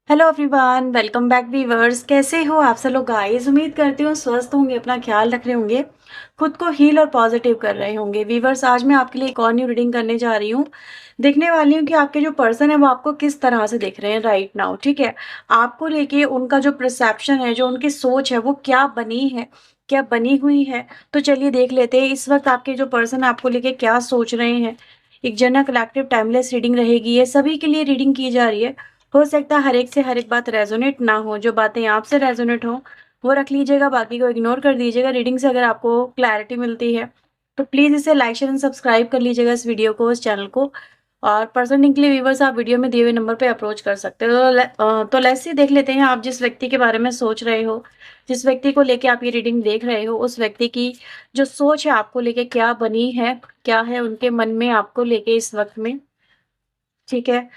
Hello everyone, welcome back viewers. कैसे हो आप सब लोग गाइस? उम्मीद करती हूँ स्वस्थ होंगे, अपना ख्याल रख रहे होंगे, खुद को हील और पॉजिटिव कर रहे होंगे। वीवर्स, आज मैं आपके लिए एक और न्यू रीडिंग करने जा रही हूँ। देखने वाली हूँ कि आपके जो पर्सन है वो आपको किस तरह से देख रहे हैं राइट नाउ। ठीक है, आपको लेके उनका जो परसेप्शन है, जो उनकी सोच है, वो क्या बनी है, क्या बनी हुई है। तो चलिए देख लेते हैं इस वक्त आपके जो पर्सन आपको लेके क्या सोच रहे हैं। एक जनरल कलेक्टिव टाइमलेस रीडिंग रहेगी, ये सभी के लिए रीडिंग की जा रही है। हो सकता है हर एक से हर एक बात रेजोनेट ना हो, जो बातें आपसे रेजोनेट हो वो रख लीजिएगा, बाकी को इग्नोर कर दीजिएगा। रीडिंग से अगर आपको क्लैरिटी मिलती है तो प्लीज़ इसे लाइक शेयर एंड सब्सक्राइब कर लीजिएगा, इस वीडियो को, इस चैनल को। और पर्सनली व्यूवर्स, आप वीडियो में दिए हुए नंबर पे अप्रोच कर सकते हो। तो लेट्स सी, देख लेते हैं आप जिस व्यक्ति के बारे में सोच रहे हो, जिस व्यक्ति को लेके आप ये रीडिंग देख रहे हो, उस व्यक्ति की जो सोच है आपको लेके क्या बनी है, क्या है उनके मन में आपको लेके इस वक्त में। ठीक है,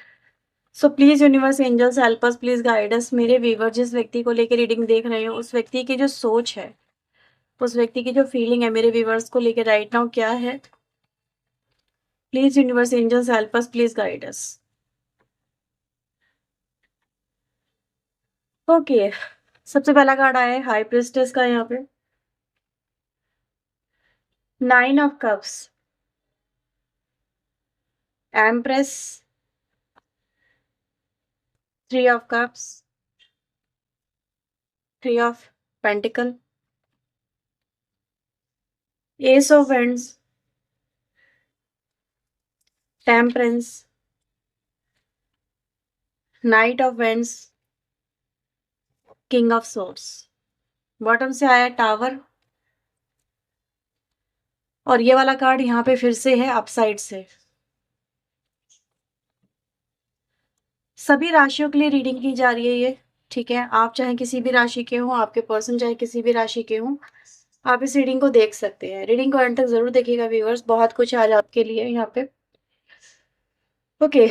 so please universe, angels help us, please guide us. मेरे व्यूवर, जिस व्यक्ति को लेकर रीडिंग देख रहे हो, उस व्यक्ति की जो सोच है, उस व्यक्ति की जो फीलिंग है मेरे व्यूवर्स को लेकर राइट नाउ क्या है। Please universe, angels help us, please guide us. Okay, सबसे पहला कार्ड आया है हाई प्रिस्टेस का यहाँ पे। Nine of cups, empress, three of cups, three of pentacle, S of vends, temperance, night of vends, king of swords. Bottom से आया tower, और ये वाला कार्ड यहाँ पे फिर से है अपसाइड से। सभी राशियों के लिए रीडिंग की जा रही है ये। ठीक है, आप चाहे किसी भी राशि के हो, आपके पर्सन चाहे किसी भी राशि के हो, आप इस रीडिंग को देख सकते हैं। रीडिंग को एंड तक जरूर देखिएगा व्यूअर्स, बहुत कुछ आज आपके लिए यहाँ पे। ओके,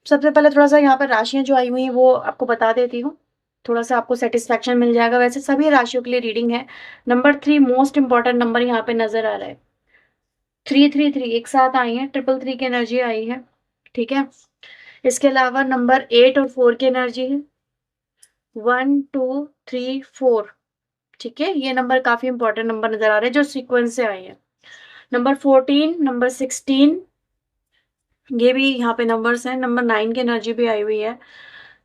सबसे पहले थोड़ा सा यहाँ पर राशियां जो आई हुई हैं वो आपको बता देती हूँ, थोड़ा सा आपको सेटिस्फेक्शन मिल जाएगा। वैसे सभी राशियों के लिए रीडिंग है। नंबर 3 मोस्ट इंपॉर्टेंट नंबर यहाँ पे नजर आ रहा है। 333 एक साथ आई है, 333 की एनर्जी आई है। ठीक है, इसके अलावा नंबर 8 और 4 की एनर्जी है। 1 2 3 4। ठीक है, ये नंबर काफी इंपॉर्टेंट नंबर नजर आ रहे हैं जो सीक्वेंस से आए हैं। नंबर 14, नंबर 16, ये भी यहाँ पे नंबर्स हैं। नंबर 9 की एनर्जी भी आई हुई है।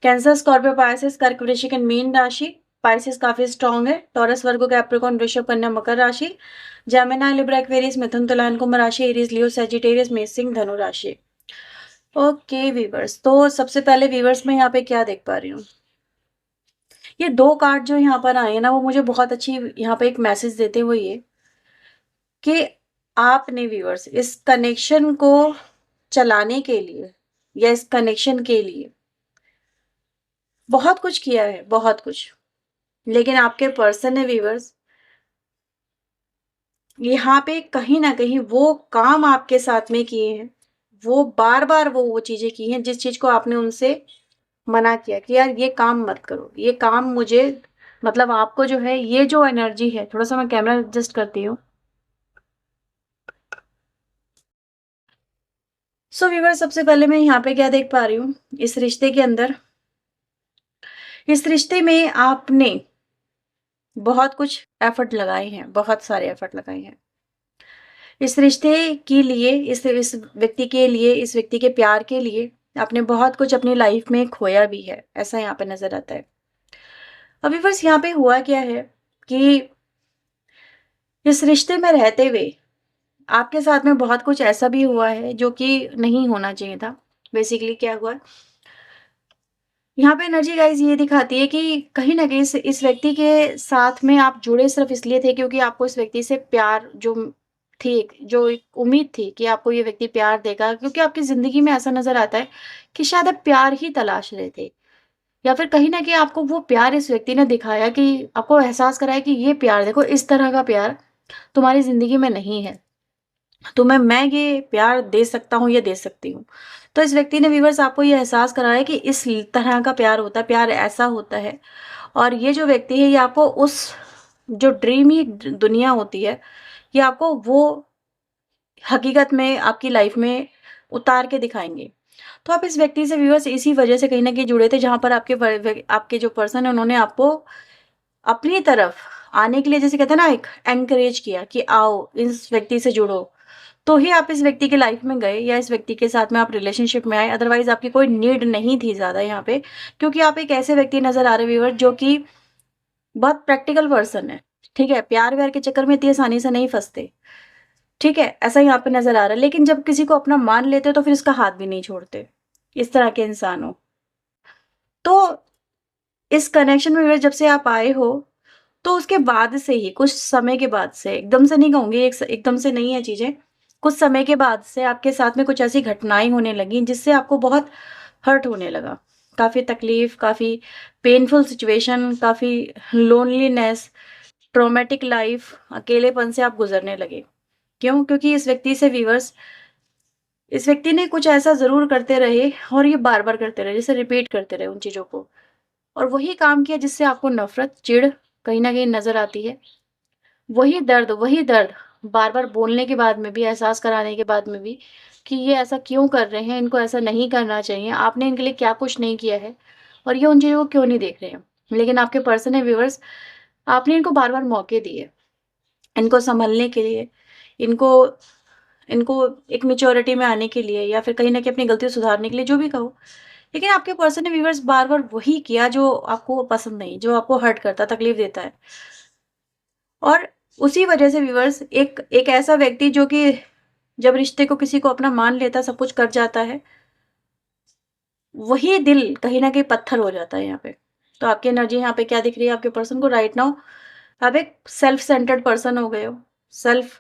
कैंसर, स्कॉर्पियो, पाइसेस, कर्क, वृश्चिक एंड मीन राशि। पाइसेस काफी स्ट्रांग है। टॉरस, वर्गो, कैप्रिकॉर्न, वृषभ, कन्या, मकर राशि। जेमिनी, लिब्रा, एक्वेरियस, मिथुन, तुला, कुंभ राशि। एरीज, लियो, सेजिटेरियस, मेष, सिंह, धनु राशि। ओके वीवर्स, तो सबसे पहले वीवर्स में यहाँ पे क्या देख पा रही हूँ, ये दो कार्ड जो यहाँ पर आए हैं ना, वो मुझे बहुत अच्छी यहाँ पे एक मैसेज देते हुए ये कि आपने व्यूअर्स इस कनेक्शन को चलाने के लिए या इस कनेक्शन के लिए बहुत कुछ किया है, बहुत कुछ। लेकिन आपके पर्सन ने व्यूअर्स यहाँ पे कहीं ना कहीं वो काम आपके साथ में किए हैं, वो बार बार वो चीजें की हैं जिस चीज को आपने उनसे मना किया कि यार ये काम मत करो, ये काम मुझे, मतलब आपको जो है ये जो एनर्जी है, थोड़ा सा मैं कैमरा एडजस्ट करती हूँ। सो व्यूअर, सबसे पहले मैं यहाँ पे क्या देख पा रही हूँ, इस रिश्ते के अंदर, इस रिश्ते में आपने बहुत कुछ एफर्ट लगाए हैं, बहुत सारे एफर्ट लगाए हैं इस रिश्ते के लिए, इस व्यक्ति के लिए, इस व्यक्ति के प्यार के लिए। आपने बहुत कुछ अपनी लाइफ में खोया भी है, ऐसा यहाँ पे नजर आता है। अभी बस यहाँ पे हुआ क्या है कि इस रिश्ते में रहते हुए आपके साथ में बहुत कुछ ऐसा भी हुआ है जो कि नहीं होना चाहिए था। बेसिकली क्या हुआ, यहाँ पे एनर्जी गाइज ये दिखाती है कि कहीं ना कहीं इस व्यक्ति के साथ में आप जुड़े सिर्फ इसलिए थे क्योंकि आपको इस व्यक्ति से प्यार जो थी, जो एक उम्मीद थी कि आपको ये व्यक्ति प्यार देगा, क्योंकि आपकी जिंदगी में ऐसा नजर आता है कि शायद आप प्यार ही तलाश रहे थे, या फिर कहीं ना कहीं आपको वो प्यार इस व्यक्ति ने दिखाया, कि आपको एहसास कराया कि ये प्यार देखो, इस तरह का प्यार तुम्हारी जिंदगी में नहीं है, तो मैं ये प्यार दे सकता हूँ, ये दे सकती हूँ। तो इस व्यक्ति ने व्यूअर्स आपको ये एहसास कराया कि इस तरह का प्यार होता है, प्यार ऐसा होता है। और ये जो व्यक्ति है ये आपको उस जो ड्रीमी दुनिया होती है, ये आपको वो हकीकत में आपकी लाइफ में उतार के दिखाएंगे। तो आप इस व्यक्ति से व्यूअर्स इसी वजह से कहीं न कहीं जुड़े थे, जहाँ पर आपके जो पर्सन है उन्होंने आपको अपनी तरफ आने के लिए, जैसे कहते हैं ना, एक एनकरेज किया कि आओ इस व्यक्ति से जुड़ो। तो ही आप इस व्यक्ति के लाइफ में गए या इस व्यक्ति के साथ में आप रिलेशनशिप में आए, अदरवाइज़ आपकी कोई नीड नहीं थी ज़्यादा यहाँ पे। क्योंकि आप एक ऐसे व्यक्ति नज़र आ रहे व्यूअर जो कि बहुत प्रैक्टिकल पर्सन है, ठीक है? प्यार-व्यार के चक्कर में इतनी आसानी से नहीं फँसते, ठीक है? ऐसा यहाँ पे नज़र आ रहा है। लेकिन जब किसी को अपना मान लेते हो तो फिर उसका हाथ भी नहीं छोड़ते, इस तरह के इंसान हो। तो इस कनेक्शन में व्यूअर जब से आप आए हो, तो उसके बाद से ही, कुछ समय के बाद से, एकदम से नहीं कहूँगी, एकदम से नहीं है चीज़ें। कुछ समय के बाद से आपके साथ में कुछ ऐसी घटनाएँ होने लगीं जिससे आपको बहुत हर्ट होने लगा। काफ़ी तकलीफ़, काफ़ी पेनफुल सिचुएशन, काफ़ी लोनलीनेस, ट्रॉमेटिक लाइफ़, अकेलेपन से आप गुज़रने लगे। क्यों? क्योंकि इस व्यक्ति ने कुछ ऐसा ज़रूर करते रहे और ये बार-बार करते रहे, जैसे रिपीट करते रहे उन चीज़ों को। और वही काम किया जिससे आपको नफ़रत, चिढ़ कहीं न कहीं नज़र आती है। वही दर्द बार-बार बोलने के बाद में भी, एहसास कराने के बाद में भी, कि ये ऐसा क्यों कर रहे हैं, इनको ऐसा नहीं करना चाहिए, आपने इनके लिए क्या कुछ नहीं किया है और ये उन चीज़ों को क्यों नहीं देख रहे हैं। लेकिन आपके पर्सन है व्यूअर्स, आपने इनको बार-बार मौके दिए, इनको सँभलने के लिए, इनको इनको एक मैच्योरिटी में आने के लिए, या फिर कहीं न कहीं अपनी गलती सुधारने के लिए, जो भी कहो। लेकिन आपके पर्सन ने व्यूअर्स बार-बार वही किया जो आपको पसंद नहीं, जो आपको हर्ट करता, तकलीफ़ देता है। और उसी वजह से व्यूअर्स एक एक ऐसा व्यक्ति जो कि जब रिश्ते को, किसी को अपना मान लेता, सब कुछ कर जाता है, वही दिल कहीं न कहीं पत्थर हो जाता है यहाँ पे। तो आपकी एनर्जी यहाँ पे क्या दिख रही है आपके पर्सन को राइट नाउ? आप एक सेल्फ सेंटर्ड पर्सन हो गए हो। सेल्फ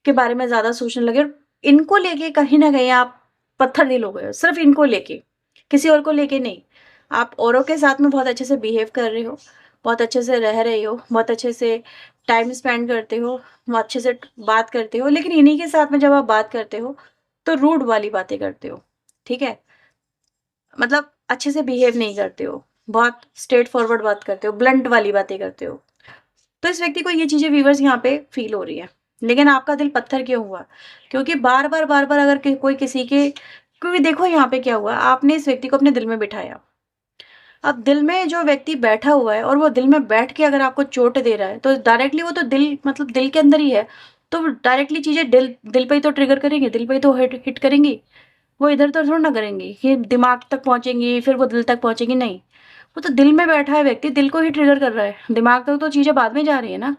के बारे में ज़्यादा सोचने लगे और इनको लेके कहीं न कहीं आप पत्थर दिल हो गए हो, सिर्फ़ इनको लेके, किसी और को लेके नहीं। आप औरों के साथ में बहुत अच्छे से बिहेव कर रहे हो, बहुत अच्छे से रह रहे हो, बहुत अच्छे से टाइम स्पेंड करते हो, बहुत अच्छे से बात करते हो, लेकिन इन्हीं के साथ में जब आप बात करते हो, तो रूड वाली बातें करते हो, ठीक है? मतलब अच्छे से बिहेव नहीं करते हो, बहुत स्ट्रेट फॉरवर्ड बात करते हो, ब्लंट वाली बातें करते हो। तो इस व्यक्ति को ये चीज़ें व्यूअर्स यहाँ पे फ़ील हो रही है। लेकिन आपका दिल पत्थर क्यों हुआ? क्योंकि बार-बार अगर कोई किसी के, क्योंकि देखो यहाँ पे क्या हुआ, आपने इस व्यक्ति को अपने दिल में बिठाया। अब दिल में जो व्यक्ति बैठा हुआ है और वो दिल में बैठ के अगर आपको चोट दे रहा है, तो डायरेक्टली वो तो दिल, मतलब दिल के अंदर ही है। तो डायरेक्टली चीज़ें दिल दिल पे ही तो ट्रिगर करेंगी, दिल पे ही तो हिट करेंगी। वो इधर तो थोड़ी ना करेंगी कि दिमाग तक पहुँचेंगी, फिर वो दिल तक पहुँचेंगी, नहीं। वो तो दिल में बैठा है व्यक्ति, दिल को ही ट्रिगर कर रहा है। दिमाग तक तो चीज़ें बाद में जा रही है ना।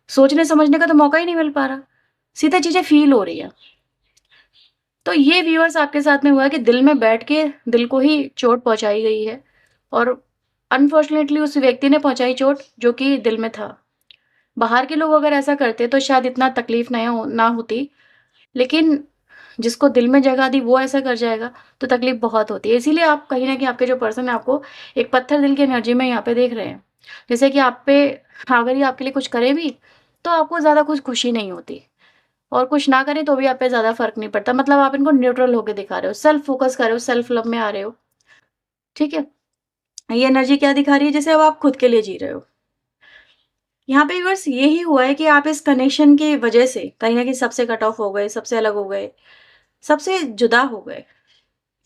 सोचने समझने का तो मौका ही नहीं मिल पा रहा। सीधा चीज़ें फ़ील हो रही है। तो ये व्यूअर्स आपके साथ में हुआ है कि दिल में बैठ के दिल को ही चोट पहुँचाई गई है और अनफॉर्चुनेटली उस व्यक्ति ने पहुँचाई चोट जो कि दिल में था। बाहर के लोग अगर ऐसा करते तो शायद इतना तकलीफ़ ना होती, लेकिन जिसको दिल में जगह दी वो ऐसा कर जाएगा तो तकलीफ़ बहुत होती है। इसीलिए आप कहीं न कहीं, आपके जो पर्सन है आपको एक पत्थर दिल की एनर्जी में यहाँ पे देख रहे हैं। जैसे कि आप पे, अगर ये आपके लिए कुछ करे भी तो आपको ज़्यादा कुछ खुशी नहीं होती और कुछ ना करें तो भी आप पे ज़्यादा फ़र्क नहीं पड़ता। मतलब आप इनको न्यूट्रल होके दिखा रहे हो, सेल्फ फ़ोकस कर रहे हो, सेल्फ लव में आ रहे हो, ठीक है? ये एनर्जी क्या दिखा रही है? जैसे अब आप खुद के लिए जी रहे हो। यहाँ पे बस यही हुआ है कि आप इस कनेक्शन की वजह से कहीं न कहीं सबसे कट ऑफ हो गए, सबसे अलग हो गए, सबसे जुदा हो गए।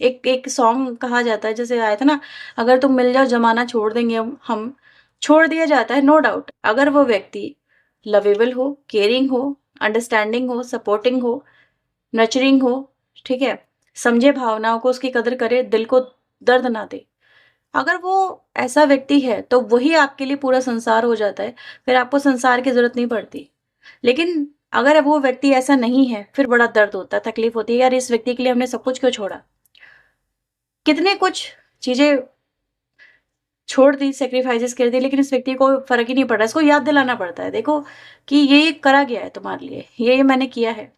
एक एक सॉन्ग कहा जाता है, जैसे आया था ना, अगर तुम मिल जाओ ज़माना छोड़ देंगे हम। छोड़ दिया जाता है नो डाउट, अगर वो व्यक्ति लवेबल हो, केयरिंग हो, अंडरस्टैंडिंग हो, सपोर्टिंग हो, नर्चरिंग हो, ठीक है? समझे भावनाओं को, उसकी कदर करे, दिल को दर्द ना दे। अगर वो ऐसा व्यक्ति है तो वही आपके लिए पूरा संसार हो जाता है, फिर आपको संसार की ज़रूरत नहीं पड़ती। लेकिन अगर वो व्यक्ति ऐसा नहीं है, फिर बड़ा दर्द होता है, तकलीफ़ होती है, यार इस व्यक्ति के लिए हमने सब कुछ क्यों छोड़ा? कितने कुछ चीज़ें छोड़ दी, सैक्रिफाइसेस कर दी, लेकिन इस व्यक्ति को फ़र्क ही नहीं पड़ रहा है। इसको याद दिलाना पड़ता है, देखो कि ये करा गया है तुम्हारे लिए, ये मैंने किया है।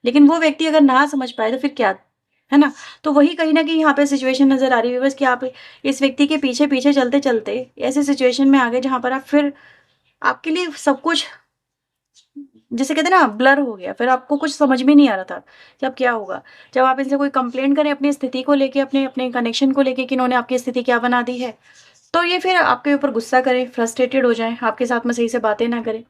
लेकिन वो व्यक्ति अगर ना समझ पाए तो फिर क्या, है ना? तो वही कहीं न कहीं यहाँ पे सिचुएशन नज़र आ रही है बस कि आप इस व्यक्ति के पीछे-पीछे चलते-चलते ऐसी सिचुएशन में आ गए जहाँ पर आप फिर, आपके लिए सब कुछ, जिसे कहते हैं ना, ब्लर हो गया। फिर आपको कुछ समझ में नहीं आ रहा था कि अब क्या होगा। जब आप इनसे कोई कंप्लेंट करें अपनी स्थिति को लेके, अपने अपने कनेक्शन को लेके कि इन्होंने आपकी स्थिति क्या बना दी है, तो ये फिर आपके ऊपर गुस्सा करें, फ्रस्ट्रेटेड हो जाएँ, आपके साथ में सही से बातें ना करें।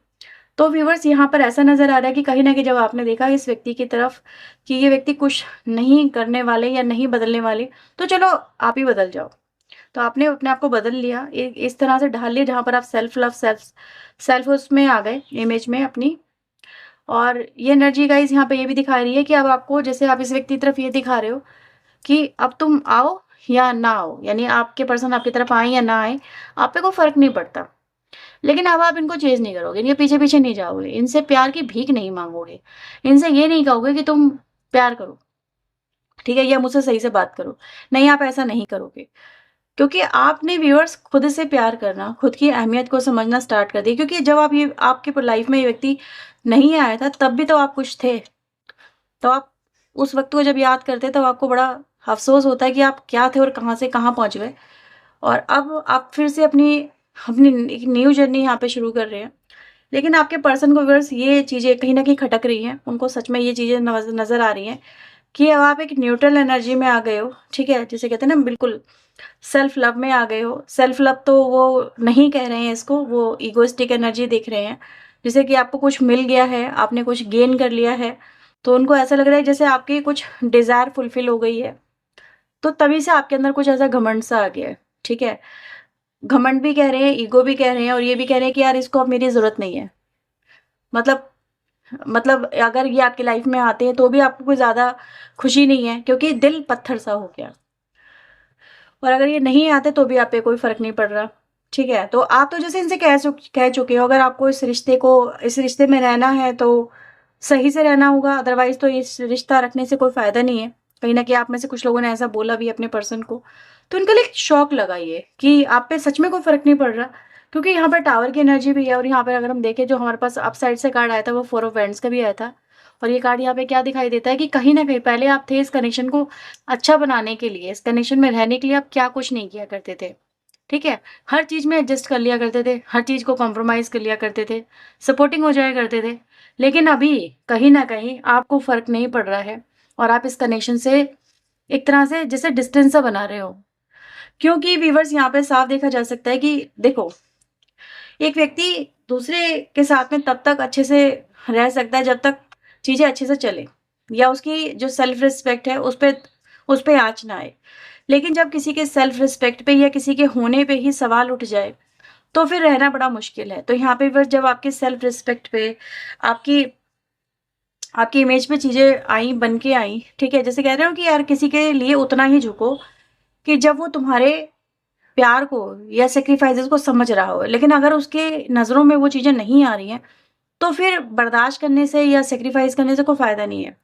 तो व्यूअर्स यहाँ पर ऐसा नज़र आ रहा है कि कहीं न कहीं जब आपने देखा इस व्यक्ति की तरफ कि ये व्यक्ति कुछ नहीं करने वाले या नहीं बदलने वाले, तो चलो आप ही बदल जाओ। तो आपने अपने आप को बदल लिया, इस तरह से ढाल लिया जहाँ पर आप सेल्फ लव, सेल्फ उसमें आ गए, इमेज में अपनी। और ये एनर्जी गाइज़ यहाँ पे ये भी दिखा रही है कि अब आपको, जैसे आप इस व्यक्ति की तरफ ये दिखा रहे हो कि अब तुम आओ या ना आओ, यानी आपके पर्सन आपकी तरफ आए या ना आए, आप पे कोई फ़र्क नहीं पड़ता। लेकिन अब आप इनको चेज़ नहीं करोगे, इनके पीछे-पीछे नहीं जाओगे, इनसे प्यार की भीख नहीं माँगोगे, इनसे ये नहीं कहोगे कि तुम प्यार करो, ठीक है? या मुझसे सही से बात करो। नहीं, आप ऐसा नहीं करोगे। क्योंकि आपने व्यूअर्स खुद से प्यार करना, खुद की अहमियत को समझना स्टार्ट कर दी, क्योंकि जब आप ये आपकी लाइफ में ये व्यक्ति नहीं आया था, तब भी तो आप खुश थे। तो आप उस वक़्त को जब याद करते हैं, तब आपको बड़ा अफ़सोस होता है कि आप क्या थे और कहाँ से कहाँ पहुँच गए। और अब आप फिर से अपनी अपनी एक न्यू जर्नी यहाँ पे शुरू कर रहे हैं। लेकिन आपके पर्सन को व्यूअर्स ये चीज़ें कहीं न कहीं खटक रही हैं। उनको सच में ये चीज़ें नज़र आ रही हैं कि अब आप एक न्यूट्रल एनर्जी में आ गए हो, ठीक है? जिसे कहते हैं ना, बिल्कुल सेल्फ लव में आ गए हो। सेल्फ लव तो वो नहीं कह रहे हैं इसको, वो इगोइस्टिक एनर्जी देख रहे हैं। जैसे कि आपको कुछ मिल गया है, आपने कुछ गेन कर लिया है, तो उनको ऐसा लग रहा है जैसे आपकी कुछ डिज़ायर फुलफ़िल हो गई है। तो तभी से आपके अंदर कुछ ऐसा घमंड सा आ गया है, ठीक है? घमंड भी कह रहे हैं, ईगो भी कह रहे हैं, और ये भी कह रहे हैं कि यार इसको अब मेरी ज़रूरत नहीं है। मतलब अगर ये आपकी लाइफ़ में आते हैं तो भी आपको कोई ज़्यादा खुशी नहीं है, क्योंकि दिल पत्थर सा हो गया। और अगर ये नहीं आते तो भी आप पे कोई फ़र्क नहीं पड़ रहा, ठीक है? तो आप तो जैसे इनसे कह चुके हो, अगर आपको इस रिश्ते में रहना है तो सही से रहना होगा, अदरवाइज़ तो इस रिश्ता रखने से कोई फ़ायदा नहीं है। कहीं न कहीं आप में से कुछ लोगों ने ऐसा बोला भी अपने पर्सन को। तो इनके लिए शॉक लगा ये कि आप पे सच में कोई फ़र्क नहीं पड़ रहा, क्योंकि यहाँ पर टावर की एनर्जी भी है, और यहाँ पर अगर हम देखें, जो हमारे पास अप साइड से कार्ड आया था वो 4 ऑफ वैंड्स का भी आया था। और ये कार्ड यहाँ पे क्या दिखाई देता है कि कहीं न कहीं पहले आप थे इस कनेक्शन को अच्छा बनाने के लिए, इस कनेक्शन में रहने के लिए आप क्या कुछ नहीं किया करते थे, ठीक है? हर चीज़ में एडजस्ट कर लिया करते थे, हर चीज़ को कॉम्प्रोमाइज़ कर लिया करते थे, सपोर्टिंग हो जाया करते थे। लेकिन अभी कहीं न कहीं आपको फ़र्क नहीं पड़ रहा है, और आप इस कनेक्शन से एक तरह से जैसे डिस्टेंस सा बना रहे हो। क्योंकि व्यूअर्स यहाँ पे साफ देखा जा सकता है कि देखो, एक व्यक्ति दूसरे के साथ में तब तक अच्छे से रह सकता है जब तक चीज़ें अच्छे से चलें, या उसकी जो सेल्फ रिस्पेक्ट है उस पे आँच ना आए। लेकिन जब किसी के सेल्फ रिस्पेक्ट पे या किसी के होने पे ही सवाल उठ जाए, तो फिर रहना बड़ा मुश्किल है। तो यहाँ पे बस जब आपके सेल्फ रिस्पेक्ट पे, आपकी आपकी इमेज पे चीज़ें आई, बन के आई, ठीक है? जैसे कह रहे हो कि यार किसी के लिए उतना ही झुको कि जब वो तुम्हारे प्यार को या सैक्रिफाइसेज़ को समझ रहा हो। लेकिन अगर उसके नज़रों में वो चीज़ें नहीं आ रही हैं, तो फिर बर्दाश्त करने से या सैक्रिफाइस करने से कोई फ़ायदा नहीं है।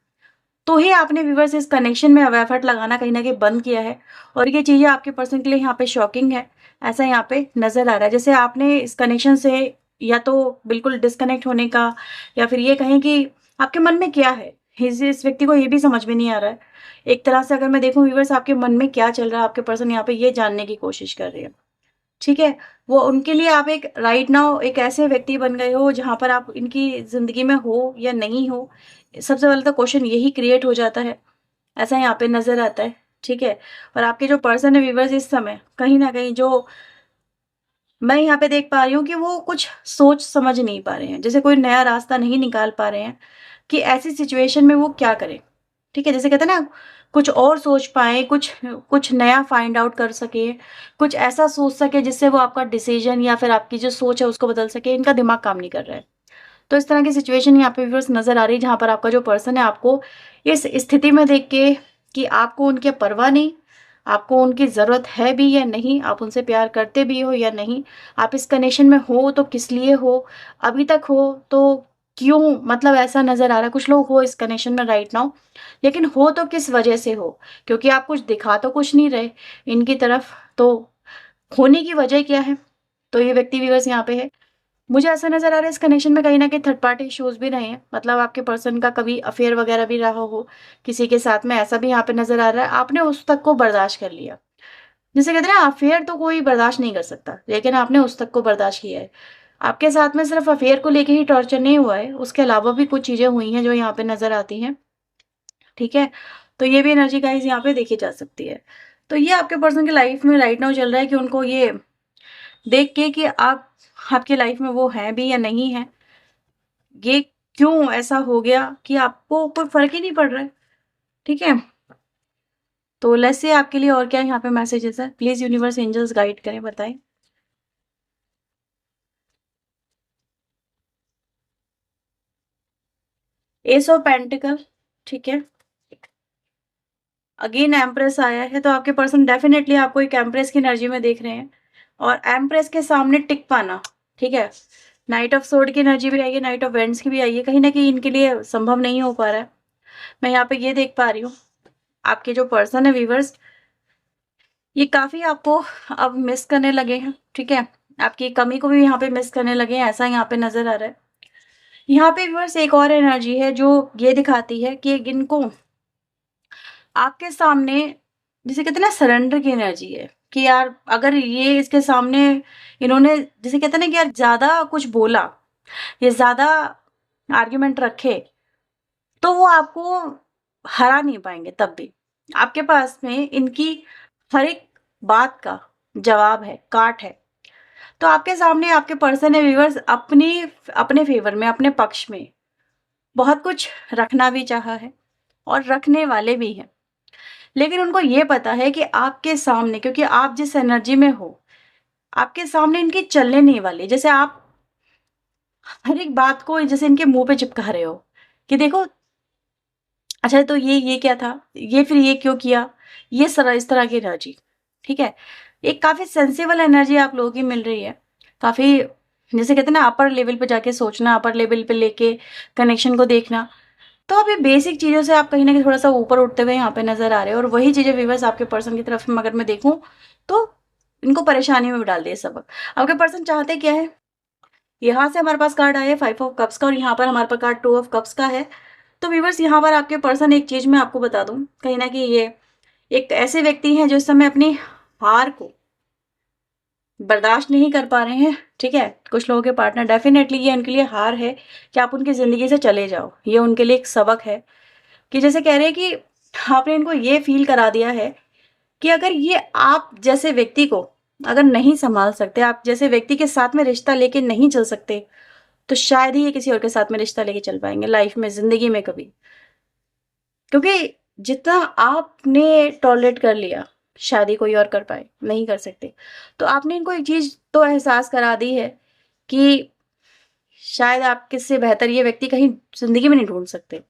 तो ही आपने व्यूअर्स इस कनेक्शन में अब एफर्ट लगाना कहीं न कहीं बंद किया है, और ये चीज़ें आपके पर्सन के लिए यहाँ पे शॉकिंग है, ऐसा यहाँ पे नज़र आ रहा है। जैसे आपने इस कनेक्शन से या तो बिल्कुल डिस्कनेक्ट होने का, या फिर ये कहें कि आपके मन में क्या है, इस व्यक्ति को ये भी समझ में नहीं आ रहा है। एक तरह से अगर मैं देखूँ व्यूअर्स, आपके मन में क्या चल रहा है, आपके पर्सन यहाँ पे ये जानने की कोशिश कर रहे हैं, ठीक है? वो उनके लिए आप एक राइट नाउ एक ऐसे व्यक्ति बन गए हो जहाँ पर आप इनकी ज़िंदगी में हो या नहीं हो, सबसे पहले तो क्वेश्चन यही क्रिएट हो जाता है, ऐसा यहाँ पे नज़र आता है, ठीक है? और आपके जो पर्सन है व्यूअर्स, इस समय कहीं न कहीं जो मैं यहाँ पे देख पा रही हूँ कि वो कुछ सोच समझ नहीं पा रहे हैं, जैसे कोई नया रास्ता नहीं निकाल पा रहे हैं कि ऐसी सिचुएशन में वो क्या करें, ठीक है? जैसे कहते हैं ना, कुछ और सोच पाएँ, कुछ कुछ नया फाइंड आउट कर सकें, कुछ ऐसा सोच सकें जिससे वो आपका डिसीज़न या फिर आपकी जो सोच है उसको बदल सके, इनका दिमाग काम नहीं कर रहा है। तो इस तरह की सिचुएशन यहाँ पे व्यूअर्स नज़र आ रही है, जहाँ पर आपका जो पर्सन है आपको इस स्थिति में देख के कि आपको उनकी परवाह नहीं, आपको उनकी ज़रूरत है भी या नहीं, आप उनसे प्यार करते भी हो या नहीं, आप इस कनेक्शन में हो तो किस लिए हो, अभी तक हो तो क्यों, मतलब ऐसा नज़र आ रहा है। कुछ लोग हो इस कनेक्शन में राइट नाउ, लेकिन हो तो किस वजह से हो, क्योंकि आप कुछ दिखा तो कुछ नहीं रहे इनकी तरफ, तो होने की वजह क्या है? तो ये व्यक्ति व्यूअर्स यहाँ पे है। मुझे ऐसा नज़र आ रहा है इस कनेक्शन में कहीं न कहीं थर्ड पार्टी इश्यूज़ भी रहे हैं। मतलब आपके पर्सन का कभी अफ़ेयर वग़ैरह भी रहा हो किसी के साथ में, ऐसा भी यहाँ पे नज़र आ रहा है। आपने उस तक को बर्दाश्त कर लिया। जिसे कहते हैं ना, अफ़ेयर तो कोई बर्दाश्त नहीं कर सकता, लेकिन आपने उस तक को बर्दाश्त किया है। आपके साथ में सिर्फ़ अफ़ेयर को लेके ही टॉर्चर नहीं हुआ है, उसके अलावा भी कुछ चीज़ें हुई हैं जो यहाँ पे नज़र आती हैं, ठीक है? तो ये भी एनर्जी गाइज़ यहाँ पे देखी जा सकती है। तो ये आपके पर्सन की लाइफ़ में राइट नाउ चल रहा है कि उनको ये देख के कि आप आपकी लाइफ़ में वो हैं भी या नहीं हैं, ये क्यों ऐसा हो गया कि आपको कोई फ़र्क ही नहीं पड़ रहा है, ठीक है? तो लेट्स से आपके लिए और क्या यहाँ पे मैसेजेस है? प्लीज़ यूनिवर्स एंजल्स गाइड करें, बताएँ। एस ऑफ पेंटिकल, ठीक है। अगेन एम्प्रेस आया है, तो आपके पर्सन डेफिनेटली आपको एक एम्प्रेस की एनर्जी में देख रहे हैं और एम्प्रेस के सामने टिक पाना, ठीक है। नाइट ऑफ सोर्ड की एनर्जी भी आई है, नाइट ऑफ वेंड्स की भी आई है, कहीं ना कहीं इनके लिए संभव नहीं हो पा रहा है। मैं यहाँ पे ये देख पा रही हूँ, आपके जो पर्सन है व्यूवर्स, ये काफी आपको अब मिस करने लगे हैं, ठीक है। आपकी कमी को भी यहाँ पे मिस करने लगे हैं, ऐसा यहाँ पे नजर आ रहा है। यहाँ पे व्यूवर्स एक और एनर्जी है जो ये दिखाती है कि इनको आपके सामने, जिसे कहते हैं ना, सरेंडर की एनर्जी है कि यार अगर ये इसके सामने इन्होंने, जिसे कहते हैं ना कि यार ज्यादा कुछ बोला, ये ज्यादा आर्ग्यूमेंट रखे, तो वो आपको हरा नहीं पाएंगे। तब भी आपके पास में इनकी हर एक बात का जवाब है, काट है। तो आपके सामने आपके पर्सन है व्यूअर्स, अपनी अपने फेवर में, अपने पक्ष में बहुत कुछ रखना भी चाहा है और रखने वाले भी हैं, लेकिन उनको ये पता है कि आपके सामने, क्योंकि आप जिस एनर्जी में हो, आपके सामने इनकी चलने नहीं वाली। जैसे आप हर एक बात को जैसे इनके मुंह पे चिपका रहे हो कि देखो, अच्छा तो ये क्या था, ये फिर ये क्यों किया, ये सारा इस तरह की एनर्जी, ठीक है। एक काफी सेंसिबल एनर्जी आप लोगों की मिल रही है, काफी जैसे कहते हैं ना अपर लेवल पे जाके सोचना, अपर लेवल पे लेके कनेक्शन को देखना। तो अभी बेसिक चीज़ों से आप कहीं न कहीं थोड़ा-सा ऊपर उठते हुए यहाँ पे नज़र आ रहे हो और वही चीज़ें व्यूअर्स आपके पर्सन की तरफ में अगर मैं देखूँ, तो इनको परेशानी में भी डाल दिया सबक। आपके पर्सन चाहते क्या है? यहाँ से हमारे पास कार्ड आया है 5 ऑफ कप्स का और यहाँ पर हमारे पास कार्ड 2 ऑफ कप्स का है। तो व्यूअर्स यहाँ पर आपके पर्सन, एक चीज़ मैं आपको बता दूँ, कहीं न कहीं ये एक ऐसे व्यक्ति हैं जो इस समय अपनी हार को बर्दाश्त नहीं कर पा रहे हैं, ठीक है। कुछ लोगों के पार्टनर डेफिनेटली ये उनके लिए हार है कि आप उनकी ज़िंदगी से चले जाओ। ये उनके लिए एक सबक है कि जैसे कह रहे हैं कि आपने इनको ये फ़ील करा दिया है कि अगर ये आप जैसे व्यक्ति को अगर नहीं सँभाल सकते, आप जैसे व्यक्ति के साथ में रिश्ता लेके नहीं चल सकते, तो शायद ही ये किसी और के साथ में रिश्ता लेके चल पाएँगे लाइफ़ में, ज़िंदगी में कभी। क्योंकि जितना आपने टॉलरेट कर लिया, शायद ही कोई और कर पाए, नहीं कर सकते। तो आपने इनको एक चीज़ तो एहसास करा दी है कि शायद आपके से बेहतर ये व्यक्ति कहीं ज़िंदगी में नहीं ढूँढ सकते।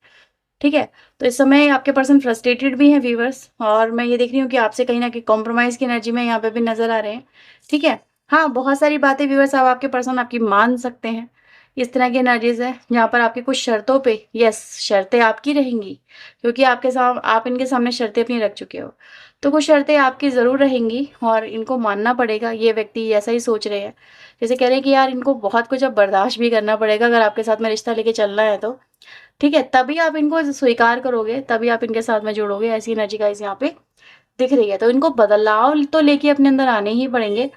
ठीक है? तो इस समय आपके पर्सन फ्रस्ट्रेटेड भी हैं व्यूअर्स, और मैं ये देख रही हूँ कि आपसे कहीं न कहीं कॉम्प्रोमाइज़ की एनर्जी में यहाँ पे भी नज़र आ रहे हैं। ठीक है? हाँ, बहुत सारी बातें व्यूअर्स अब आपके पर्सन आपकी मान सकते हैं। इस तरह की एनर्जीज़ है जहाँ पर आपकी कुछ शर्तों पे, यस, शर्तें आपकी रहेंगी, क्योंकि आप इनके सामने शर्तें अपनी रख चुके हो। तो कुछ शर्तें आपकी ज़रूर रहेंगी और इनको मानना पड़ेगा। ये व्यक्ति ऐसा ही सोच रहे हैं। जैसे कह रहे हैं कि यार इनको बहुत कुछ अब बर्दाश्त भी करना पड़ेगा अगर आपके साथ में रिश्ता लेके चलना है तो। ठीक है, तभी आप इनको स्वीकार करोगे, तभी आप इनके साथ में जुड़ोगे। ऐसी एनर्जी गाइस यहाँ पे दिख रही है। तो इनको बदलाव तो लेके अपने अंदर आने ही पड़ेंगे,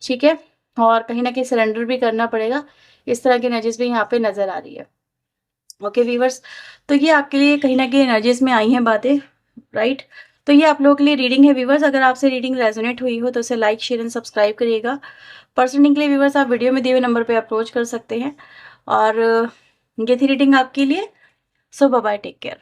ठीक है? और कहीं न कहीं सरेंडर भी करना पड़ेगा। इस तरह की एनर्जीज़ भी यहाँ पे नज़र आ रही है। ओके व्यूअर्स, तो ये आपके लिए कहीं न कहीं एनर्जीज़ में आई हैं बातें, राइट? तो ये आप लोगों के लिए रीडिंग है व्यूअर्स। अगर आपसे रीडिंग रेज़ोनेट हुई हो तो उसे लाइक, शेयर एंड सब्सक्राइब करिएगा। पर्सनल के लिए व्यूअर्स आप वीडियो में दिए हुए नंबर पे अप्रोच कर सकते हैं। और ये थी रीडिंग आपके लिए। सो बाय बाय, टेक केयर।